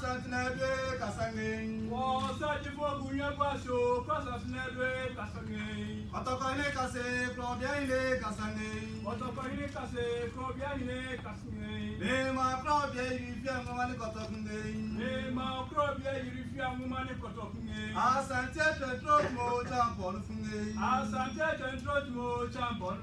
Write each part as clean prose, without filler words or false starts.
Santinade Casangin. Was such for Bunyabaso, Casasnade Casangin. Otokone Case, Probiane Casangin. Otokone Case, Probiane Casangin. Nema Probia, if you have no money Cotokine. Nema Probia, if you have no money Cotokine. Asante Trotmo Champon Fungi. Asante Trotmo Champon.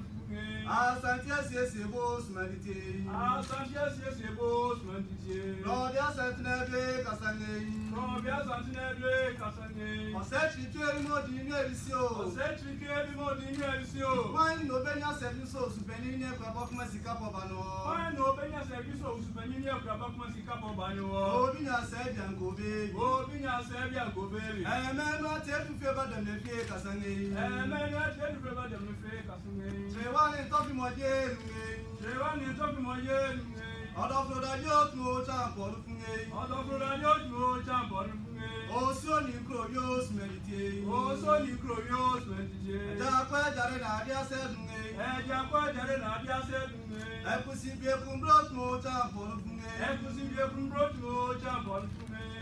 Asante Sebo Smedity. Asante Sebo Smedity. Robia Santinade Casangin. Robia Santinade Casangin. Osei Tutu more dinero. Osei Tutu more dinero. Why no Benya service so superior Crabokma Sikapobano? Why no Benya service so superior Crabokma Sikapobano? Obinya said and go big. Obinya said and go big. And man, not tell to favor them the fear Casangin. And man, not tell to favor them the fear Casangin. They want to talk more year. They want to talk more year. Out of the yacht, no champion. Out of the yacht, no champion. Oh, so you grow yours, meditate. Oh, so you grow yours, meditate. Jacques Jarena, said, and Jacques Jarena said, I could see be a brought more champion. I could see be a brought more champion.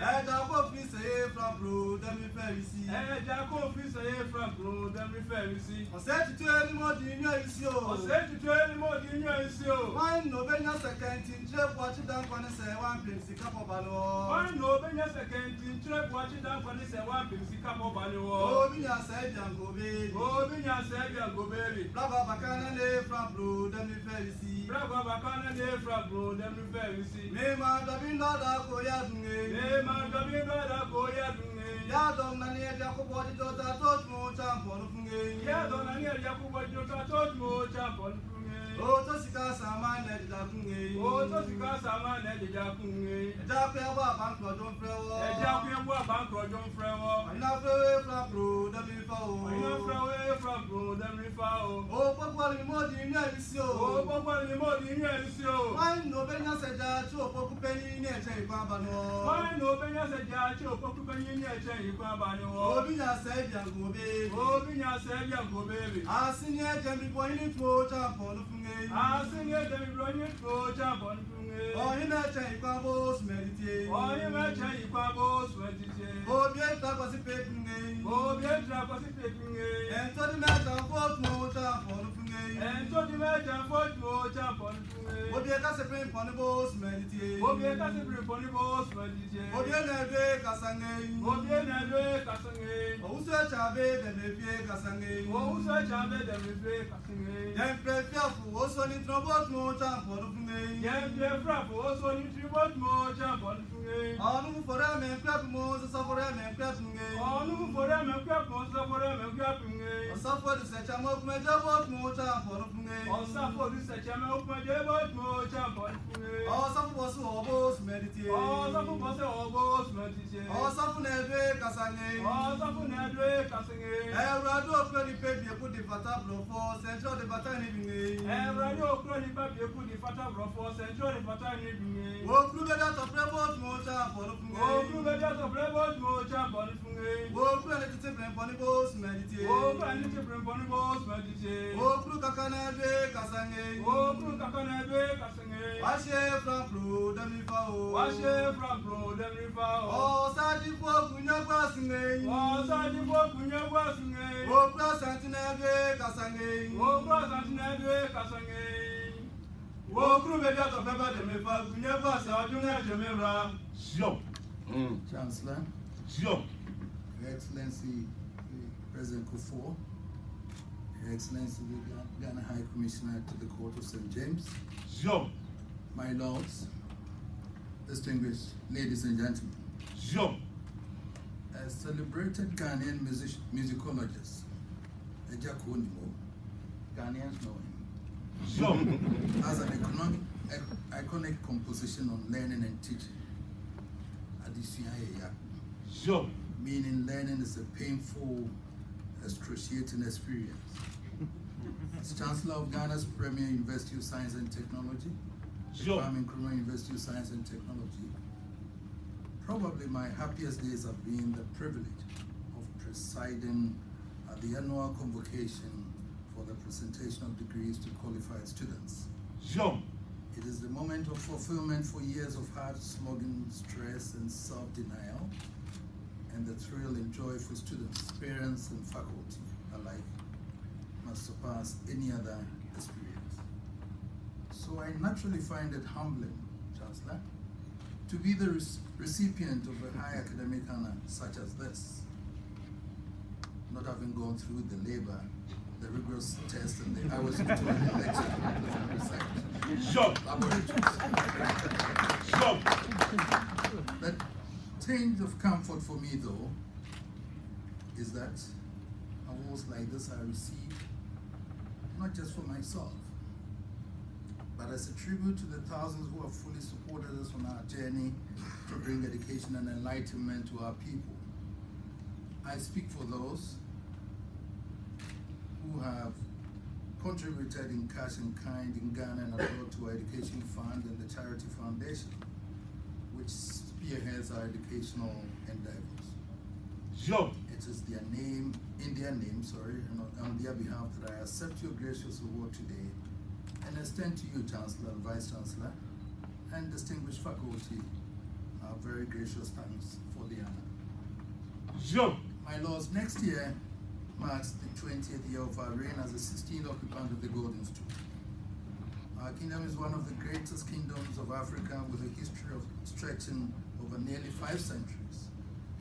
And I hope we say from road, then we Pharisee. And I hope we say from road, then we Pharisee. I said to tell you more dinner is yours. I said to tell you more dinner is yours. Why no Benya second in trip watch it down when I say one place, the cup of Balo. Why no Benya second in trip watch it down when I say one place, the cup of Balo. Oh, Binya said, and go baby. Oh, Binya said, and go baby. Brava Bacana from road, then we Pharisee. Brava Bacana from road, then we Pharisee. Nema, the Binda, Koya, Man, the Bimba, go yet. Yadon and Jacob, what it was a touch more champion. Yadon and Yakuba, you touch more champion. Oh, Tosika Saman, Oh, Tosika Saman, Jakunga. Japia Bank, don't throw. Japia Bank, don't throw. Enough away from road, then we fall. Enough away from road, then we fall. Oh, what more dinner is so. Oh, what more dinner is so. Why no Benya said that to a poke penny in a chain, Babano? Why no Benya said that to a poke penny in a chain, Babano? Oh, Binya said, young go baby. Oh, Binya said, young go baby. I seen yet and be pointing to champion. I sing it and run it to jump on. Oh, in a chain, Babos meditate. Oh, you may change Babos meditate. Oh, yes, that was a paper name. Oh, yes, that was a paper. And to the matter of what more champion. And to the matter of more jump on. Oh, yes, that's a paper on the boss meditate. Oh, yes, that's a paper on the boss meditate. Oh, yes, I Casangay. Oh, yes, I Casangay. Oh, search a bed and a fear Casangay. Oh, search a bed and a fear Casangay. Then prepare for also in trouble more champion. Yes, yes. Also, you tribute more jump on to all for them and clap more, suffer them and clap me. all for them and clap more, suffer them and clapping. Suffer the such a mock my job more time for me. Or suffer this such a milk, my dear, more jump on to All suffer was almost meditate. all suffer was almost meditate. All suffer never Casane. All suffer never casting it. I rather pretty paper put the fatablo for central the battalion. And radio chronic paper put the fatablo for central the battalion. Oh, prove that of rebels more time for me. Oh, prove that of rebels more jump on to Oh, planet to bring bonibos meditate. Oh, planet to bring bonibos meditate. Oh, prove Kakana Casane. Oh, prove Kakana casting. Wash from road and we fall. Wash from road and river. Oh, Sergeant for Punya Passing. Oh, Sergeant for Punya Passing. Oh, Santinade Casane. Oh, Santinade Cassange. Oh, crew of Pepper, the Mefa, we never saw Junior Jamera. Sure. Chancellor, Sure. Your Excellency President Kufuor, Your Excellency the Ghana High Commissioner to the Court of St. James, Sure. my lords, distinguished ladies and gentlemen, Sure. a celebrated Ghanaian musicologist, Ejako Onimo, Ghanaians know him, Sure. has an iconic composition on learning and teaching, Adisuaya, Sure. meaning learning is a painful, excruciating experience. As Chancellor of Ghana's Premier University of Science and Technology, Sure. Kwame Nkrumah University of Science and Technology, probably my happiest days have been the privilege of presiding at the annual convocation for the presentation of degrees to qualified students. Sure. It is the moment of fulfillment for years of hard-slogging stress and self-denial, and the thrill and joy for students, parents, and faculty alike must surpass any other experience. So I naturally find it humbling, Chancellor, to be the recipient of a high academic honor such as this, not having gone through the labor, the rigorous test, and the hours of toil and lecture and research. Jump! Laboratories. Jump! That change of comfort for me, though, is that awards like this I receive not just for myself, but as a tribute to the thousands who have fully supported us on our journey to bring education and enlightenment to our people. I speak for those who have contributed in cash and kind in Ghana and abroad to our education fund and the charity foundation, which spearheads our educational endeavors. Jump! It is in their name, and on their behalf that I accept your gracious award today and extend to you, Chancellor and Vice Chancellor, and distinguished faculty, our very gracious thanks for the honor. Jump! My lords, next year marks the 20th year of our reign as the 16th occupant of the Golden Stool. Our kingdom is one of the greatest kingdoms of Africa with a history of stretching over nearly 5 centuries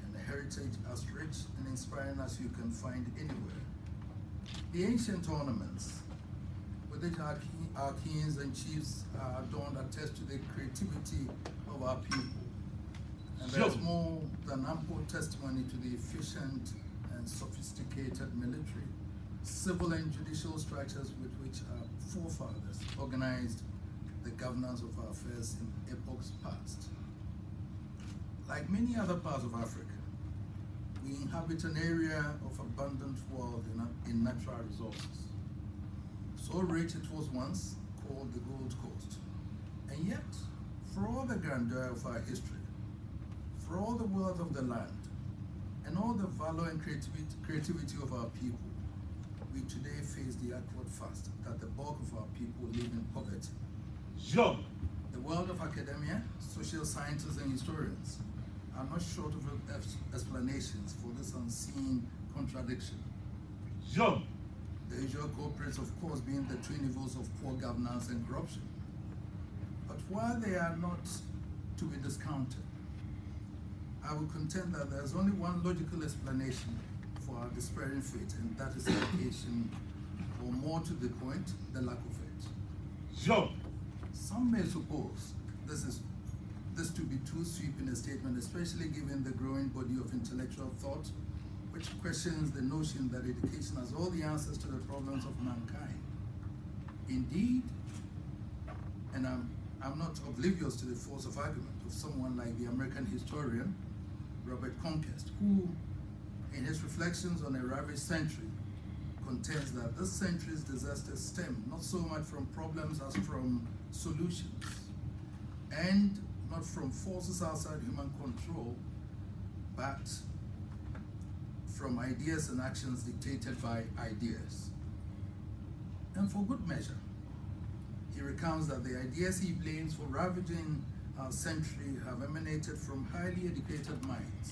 and a heritage as rich and inspiring as you can find anywhere. The ancient ornaments with which our kings and chiefs are adorned attest to the creativity of our people. And there's more than ample testimony to the efficient and sophisticated military, civil and judicial structures with which our forefathers organized the governance of our affairs in epochs past. Like many other parts of Africa, we inhabit an area of abundant wealth in natural resources. So rich it was once called the Gold Coast. And yet, for all the grandeur of our history, for all the wealth of the land, and all the valor and creativity of our people, we today face the outward fact that the bulk of our people live in poverty. Jump! The world of academia, social scientists, and historians are not short of explanations for this unseen contradiction. Jump! The usual culprits, of course, being the twin evils of poor governance and corruption. But while they are not to be discounted, I will contend that there is only one logical explanation for our despairing fate, and that is education, or more to the point, the lack of it. Jump! Some may suppose this to be too sweeping a statement, especially given the growing body of intellectual thought, which questions the notion that education has all the answers to the problems of mankind. Indeed, and I'm not oblivious to the force of argument of someone like the American historian Robert Conquest, who, in his reflections on a ravaged century, contends that this century's disasters stem not so much from problems as from solutions, and not from forces outside human control, but from ideas and actions dictated by ideas. And for good measure, he recounts that the ideas he blames for ravaging our century have emanated from highly educated minds,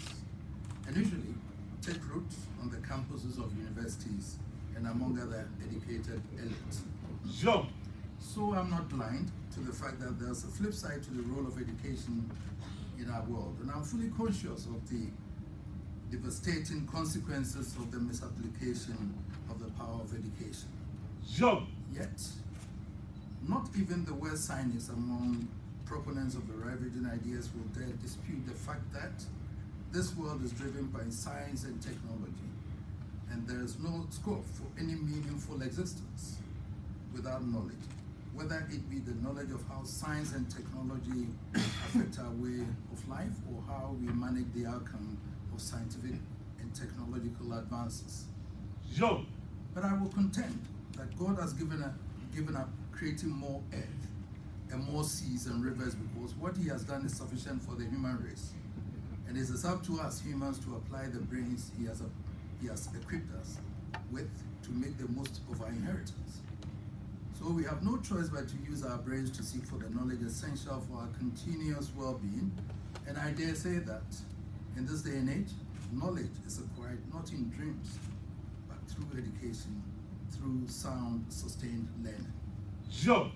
and usually take root on the campuses of universities and among other educated elites. Jump! So I'm not blind to the fact that there's a flip side to the role of education in our world, and I'm fully conscious of the devastating consequences of the misapplication of the power of education. Jump! Yet, not even the worst cynics among proponents of the ravaging ideas will dare dispute the fact that this world is driven by science and technology, and there is no scope for any meaningful existence without knowledge, whether it be the knowledge of how science and technology affect our way of life, or how we manage the outcome of scientific and technological advances. Jump! But I will contend that God has given up creating more earth and more seas and rivers, because what he has done is sufficient for the human race. And it is up to us humans to apply the brains he has equipped us with to make the most of our inheritance. So So we have no choice but to use our brains to seek for the knowledge essential for our continuous well-being. And I dare say that in this day and age, knowledge is acquired not in dreams, but through education, through sound, sustained learning. Job.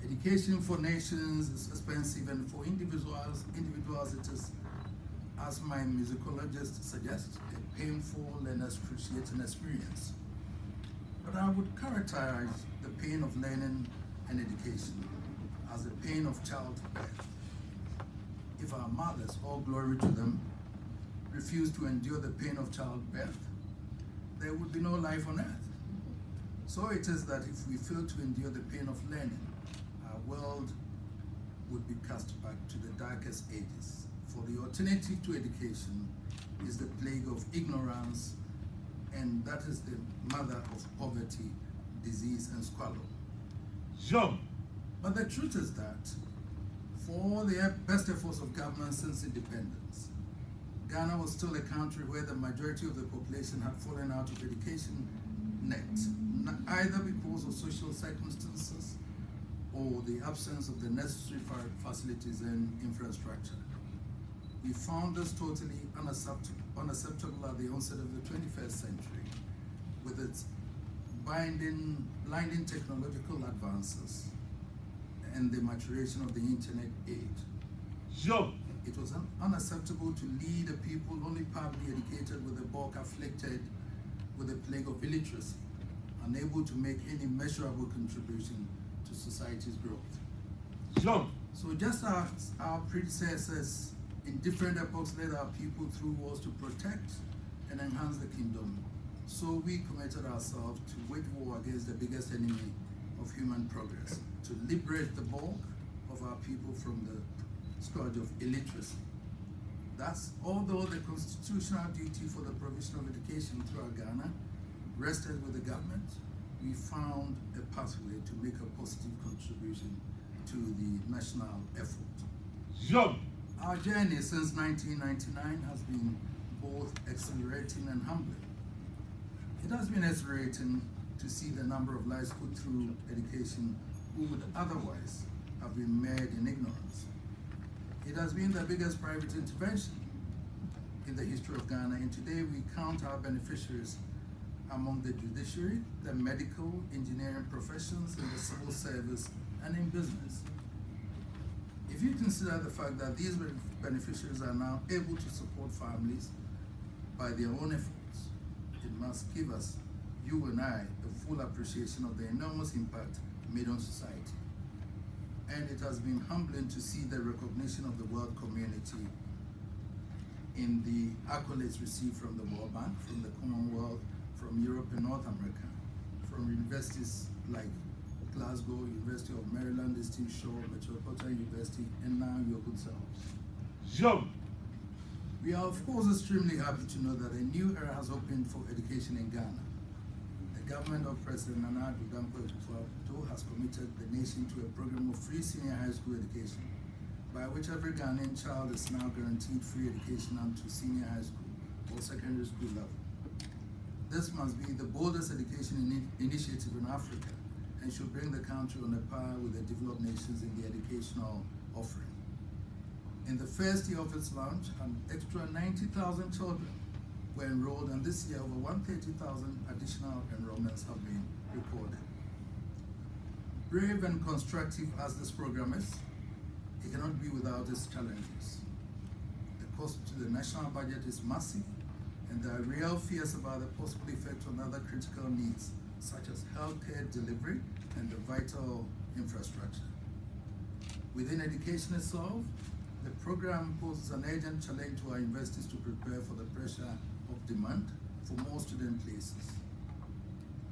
Education for nations is expensive, and for individuals it is, as my musicologist suggests, a painful and excruciating experience. But I would characterize the pain of learning and education as the pain of childbirth. If our mothers, all glory to them, refuse to endure the pain of childbirth, there would be no life on earth. So it is that if we fail to endure the pain of learning, our world would be cast back to the darkest ages. For the alternative to education is the plague of ignorance, and that is the mother of poverty, disease, and squalor. Job. But the truth is that for all the best efforts of government since independence, Ghana was still a country where the majority of the population had fallen out of education net, either because of social circumstances or the absence of the necessary facilities and infrastructure. We found this totally unacceptable at the onset of the 21st century, with its blinding technological advances and the maturation of the internet age. Job. It was unacceptable to lead a people only partly educated with the bulk afflicted with the plague of illiteracy, unable to make any measurable contribution to society's growth. Job. So just as our predecessors in different epochs led our people through wars to protect and enhance the kingdom, so we committed ourselves to wage war against the biggest enemy of human progress, to liberate the bulk of our people from the scourge of illiteracy. Thus, although the constitutional duty for the provision of education throughout Ghana rested with the government, we found a pathway to make a positive contribution to the national effort. Job. Our journey since 1999 has been both exhilarating and humbling. It has been exhilarating to see the number of lives put through education who would otherwise have been mired in ignorance. It has been the biggest private intervention in the history of Ghana, and today we count our beneficiaries among the judiciary, the medical, engineering professions, in the civil service, and in business. If you consider the fact that these beneficiaries are now able to support families by their own efforts, it must give us, you and I, a full appreciation of the enormous impact made on society. And it has been humbling to see the recognition of the world community in the accolades received from the World Bank, from the Commonwealth, from Europe and North America, from universities like Glasgow, University of Maryland, Steve Shaw, Metropolitan University, and now your good selves. Job. We are, of course, extremely happy to know that a new era has opened for education in Ghana. The government of President Nana Addo Dankwa Akufo-Addo has committed the nation to a program of free senior high school education, by which every Ghanaian child is now guaranteed free education unto senior high school or secondary school level. This must be the boldest education initiative in Africa and should bring the country on a par with the developed nations in the educational offering. In the first year of its launch, an extra 90,000 children were enrolled, and this year over 130,000 additional enrollments have been recorded. Brave and constructive as this program is, it cannot be without its challenges. The cost to the national budget is massive, and there are real fears about the possible effect on other critical needs, such as healthcare delivery and the vital infrastructure. Within education itself, the program poses an urgent challenge to our universities to prepare for the pressure of demand for more student places.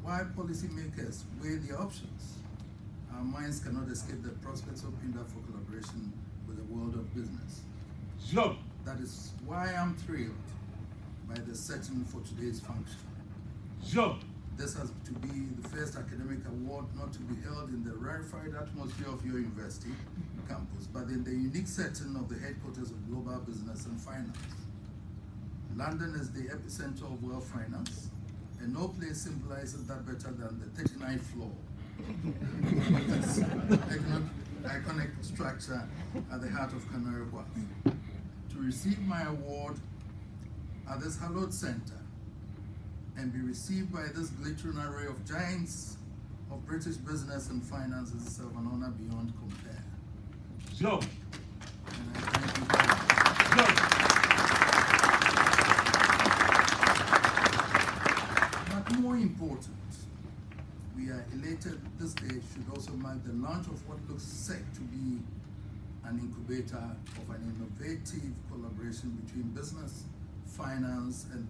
While policymakers weigh the options, our minds cannot escape the prospects opened up for collaboration with the world of business. Job. That is why I'm thrilled by the setting for today's function. Job. This has to be the first academic award not to be held in the rarefied atmosphere of your university campus, but in the unique setting of the headquarters of global business and finance. London is the epicenter of world finance, and no place symbolizes that better than the 39th floor this iconic structure at the heart of Canary Wharf. To receive my award at this hallowed center and be received by this glittering array of giants of British business and finance is itself an honor beyond compare. Job. And I thank you very much. Job. But more important, we are elated this day should also mark the launch of what looks set to be an incubator of an innovative collaboration between business, finance, and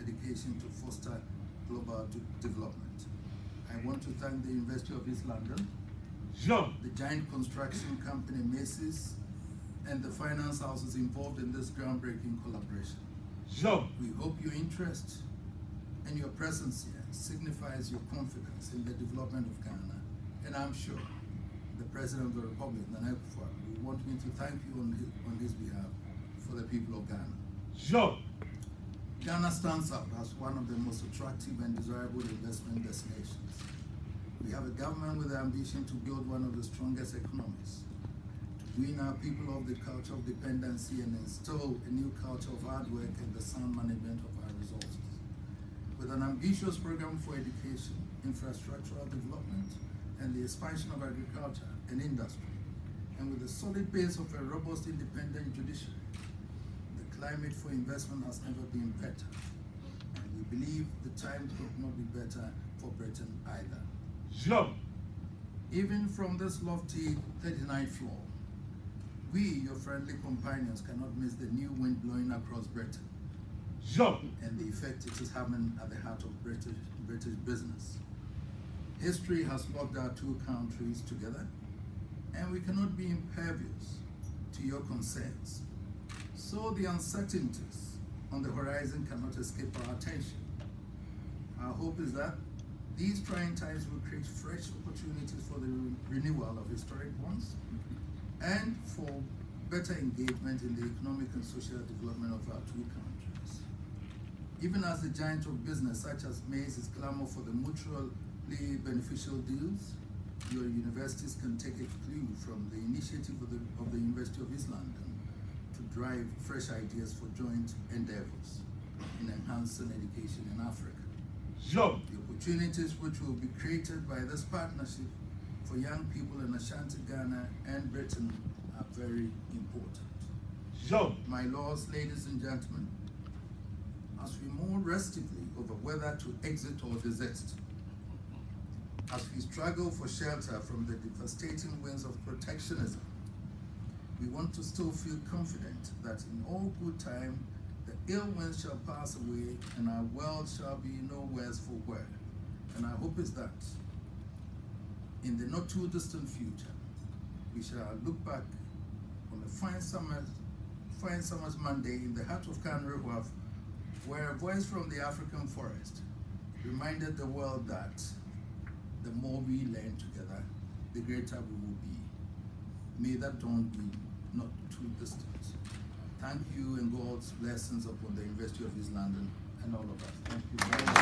education to foster global development. I want to thank the University of East London, Job. the giant construction company Macy's, and the finance houses involved in this groundbreaking collaboration. Job. We hope your interest and your presence here signifies your confidence in the development of Ghana, and I'm sure the President of the Republic, Nana Akufo, will want me to thank you on his behalf for the people of Ghana. Job. Ghana stands out as one of the most attractive and desirable investment destinations. We have a government with the ambition to build one of the strongest economies, to wean our people of the culture of dependency and instill a new culture of hard work and the sound management of our resources. With an ambitious program for education, infrastructural development, and the expansion of agriculture and industry, and with a solid base of a robust independent judiciary, the climate for investment has never been better, and we believe the time could not be better for Britain either. Job. Even from this lofty 39th floor, we, your friendly companions, cannot miss the new wind blowing across Britain Job. and the effect it is having at the heart of British business. History has locked our two countries together, and we cannot be impervious to your concerns. So the uncertainties on the horizon cannot escape our attention. Our hope is that these trying times will create fresh opportunities for the renewal of historic bonds and for better engagement in the economic and social development of our two countries. Even as the giant of business such as Macy's clamor for the mutually beneficial deals, your universities can take a clue from the initiative of the University of East London to drive fresh ideas for joint endeavors in enhancing education in Africa. Job. The opportunities which will be created by this partnership for young people in Ashanti, Ghana, and Britain are very important. Job. My lords, ladies and gentlemen, as we mourn restively over whether to exit or desist, as we struggle for shelter from the devastating winds of protectionism, we want to still feel confident that in all good time, the ill winds shall pass away and our world shall be no worse for wear. And our hope is that in the not too distant future, we shall look back on a fine summer's Monday in the heart of Canary Wharf, where a voice from the African forest reminded the world that the more we learn together, the greater we will be. May that dawn be not too distant. Thank you, and God's blessings upon the University of East London and all of us. Thank you very much.